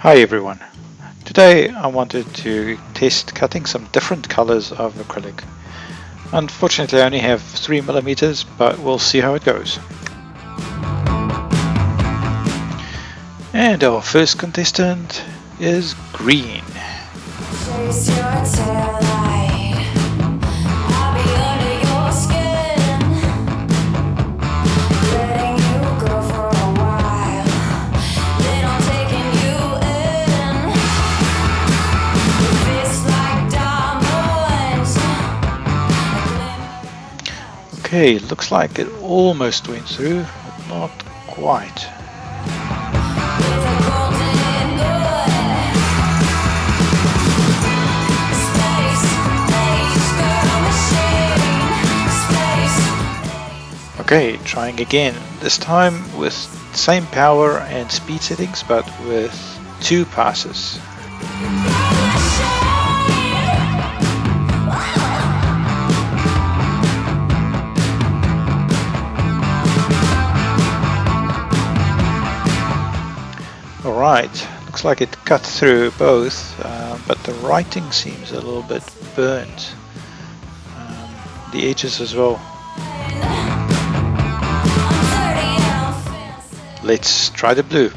Hi everyone. Today I wanted to test cutting some different colors of acrylic. Unfortunately I only have 3mm, but we'll see how it goes. And our first contestant is green. Chase your tail light. I'll be under your skin, letting you go for a while, then I'm taking you in. Your face like diamonds. Okay, looks like it almost went through, but not quite. With a golden good. Space age girl machine. Space. Okay, trying again, this time with same power and speed settings, but with 2 passes. Alright, looks like it cut through both, but the writing seems a little bit burnt. The edges as well. Let's try the blue.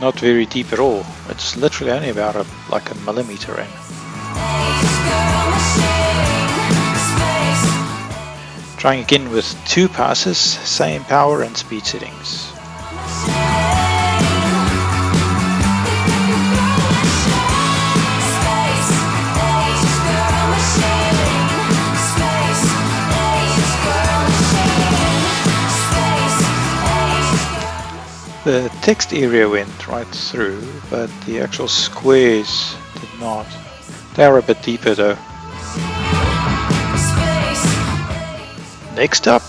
Not very deep at all. It's literally only about like a millimeter in. Trying again with 2 passes, same power and speed settings. The text area went right through, but the actual squares did not. They are a bit deeper though. Next up,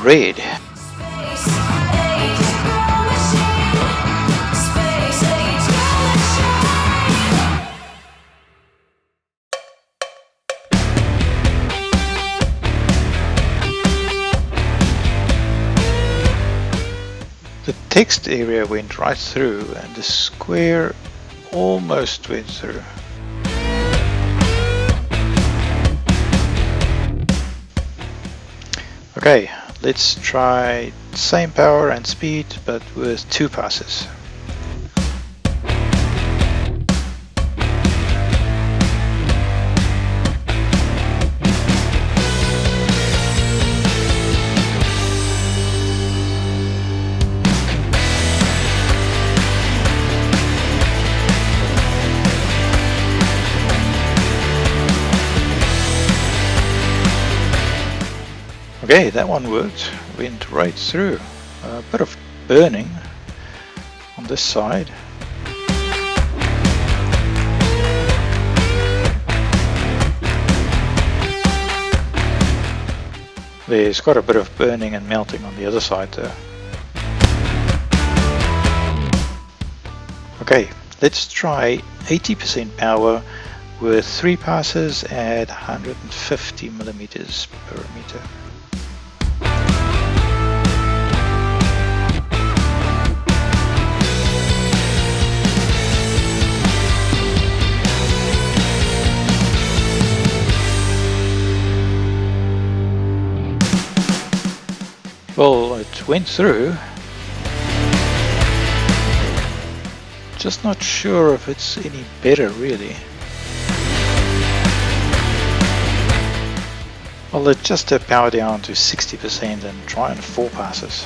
red. The text area went right through and the square almost went through. Okay, let's try same power and speed but with 2 passes. Okay, that one worked, went right through. A bit of burning on this side. There's quite a bit of burning and melting on the other side though. Okay, let's try 80% power with 3 passes at 150mm per meter. Well, it went through. Just not sure if it's any better really. I'll adjust the power down to 60% and try on 4 passes.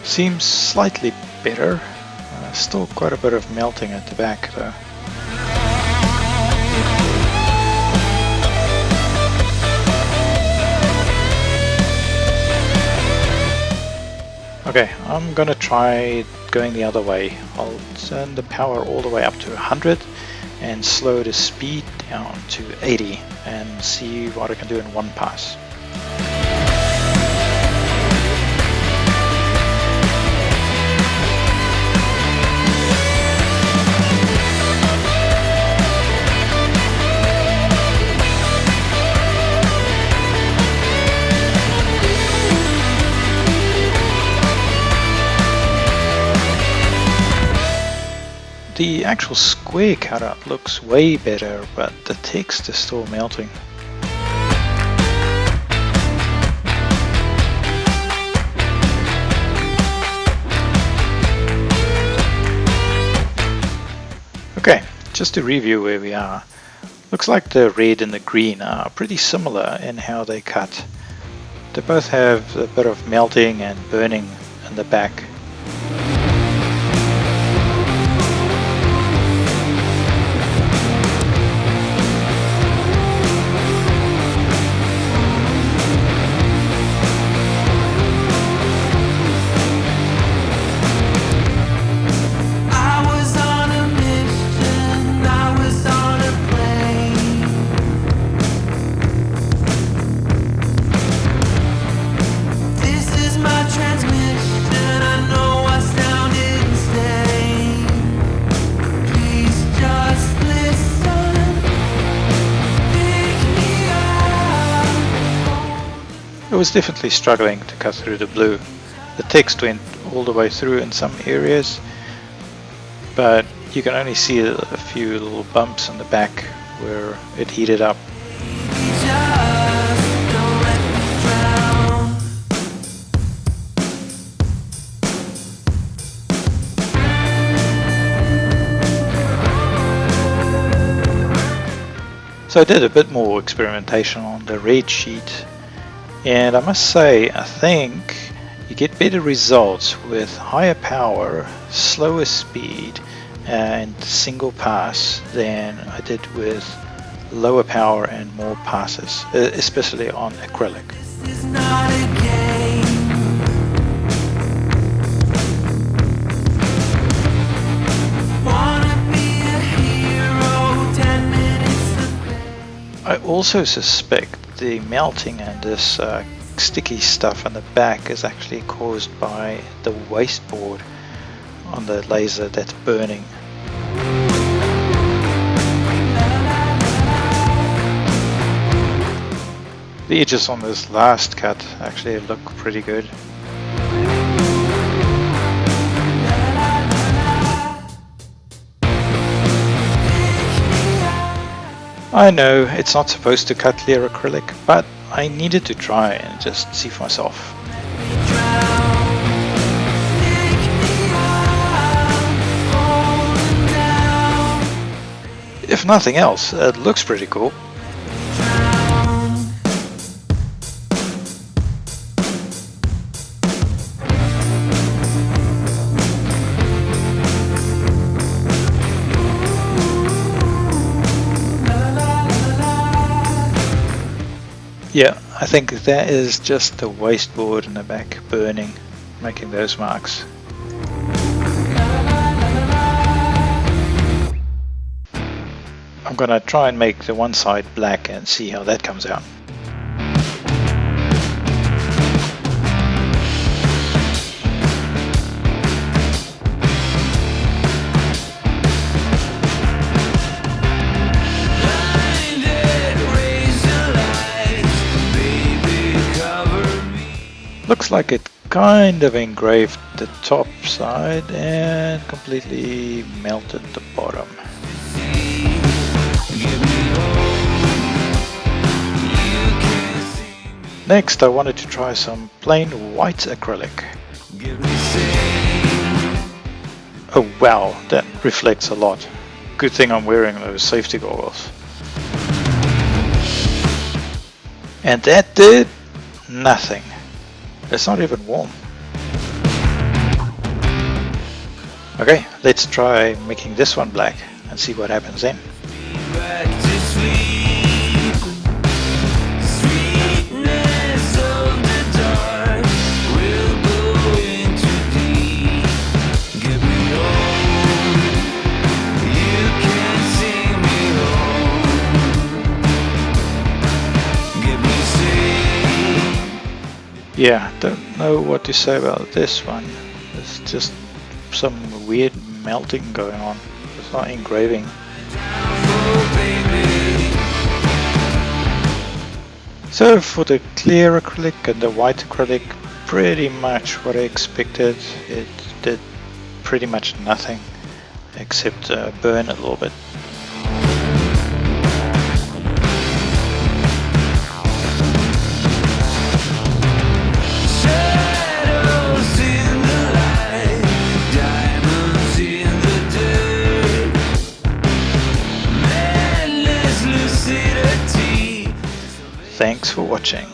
Seems slightly better, still quite a bit of melting at the back though. Okay, I'm gonna try going the other way. I'll turn the power all the way up to 100 and slow the speed down to 80 and see what I can do in one pass. The actual square cutout looks way better, but the text is still melting. Okay, just to review where we are. Looks like the red and the green are pretty similar in how they cut. They both have a bit of melting and burning in the back. I was definitely struggling to cut through the blue. The text went all the way through in some areas, but you can only see a few little bumps in the back where it heated up. So I did a bit more experimentation on the red sheet, and I must say, I think you get better results with higher power, slower speed and single pass than I did with lower power and more passes, especially on acrylic. I also suspect the melting and this sticky stuff on the back is actually caused by the wasteboard on the laser that's burning. The edges on this last cut actually look pretty good. I know it's not supposed to cut clear acrylic, but I needed to try and just see for myself. If nothing else, it looks pretty cool. Yeah, I think that is just the wasteboard in the back burning, making those marks. I'm gonna try and make the one side black and see how that comes out. Looks like it kind of engraved the top side and completely melted the bottom. Next, I wanted to try some plain white acrylic. Oh wow, that reflects a lot. Good thing I'm wearing those safety goggles. And that did nothing. It's not even warm. Okay, let's try making this one black and see what happens then. Sweetness of the dark will go into Yeah, don't know what to say about this one. There's just some weird melting going on. It's not engraving. So for the clear acrylic and the white acrylic, pretty much what I expected. It did pretty much nothing except burn a little bit. Thanks for watching.